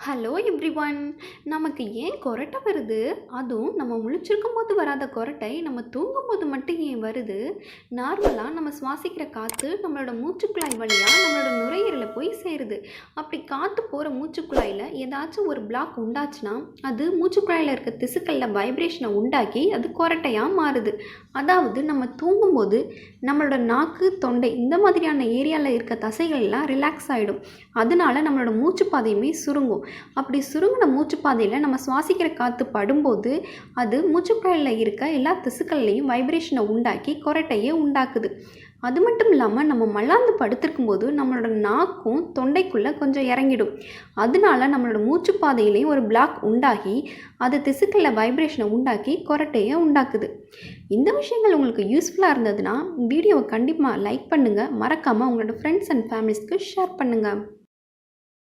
Hello everyone. நமக்கு ஏன் கொரட்டை வருது? அதுவும் நம்ம முழிச்சிருக்கும்போது வராத கொரட்டை நம்ம தூங்கும்போது மட்டும் ஏன் வருது? நார்மலாக நம்ம சுவாசிக்கிற காற்று நம்மளோட மூச்சுக்குழாய் வழியாக நம்மளோட நுரையீரலில் போய் சேருது. அப்படி காற்று போகிற மூச்சுக்குழாயில் ஏதாச்சும் ஒரு பிளாக் உண்டாச்சுன்னா அது மூச்சுக்குழாயில் இருக்க திசுக்களில் வைப்ரேஷனை உண்டாக்கி அது கொரட்டையாக மாறுது. அதாவது நம்ம தூங்கும்போது நம்மளோட நாக்கு, தொண்டை இந்த மாதிரியான ஏரியாவில் இருக்க தசைகள்லாம் ரிலாக்ஸ் ஆகிடும். அதனால நம்மளோட மூச்சு பாதையுமே சுருங்கும். அப்படி சுருங்கின மூச்சுப்பாதையில் நம்ம சுவாசிக்கிற காற்று படும்போது அது மூச்சுக்குழாயில் இருக்க எல்லா திசுக்கள்லையும் வைப்ரேஷனை உண்டாக்கி கொரட்டையை உண்டாக்குது. அது மட்டும் இல்லாமல் நம்ம மல்லாந்து படுத்திருக்கும் போது நம்மளோட நாக்கும் தொண்டைக்குள்ளே கொஞ்சம் இறங்கிடும். அதனால நம்மளோட மூச்சுப்பாதையிலையும் ஒரு பிளாக் உண்டாகி அது திசுக்களில் வைப்ரேஷனை உண்டாக்கி கொரட்டையை உண்டாக்குது. இந்த விஷயங்கள் உங்களுக்கு யூஸ்ஃபுல்லாக இருந்ததுன்னா வீடியோவை கண்டிப்பாக லைக் பண்ணுங்கள். மறக்காமல் உங்களோட ஃப்ரெண்ட்ஸ் அண்ட் ஃபேமிலிஸ்க்கு ஷேர் பண்ணுங்கள்.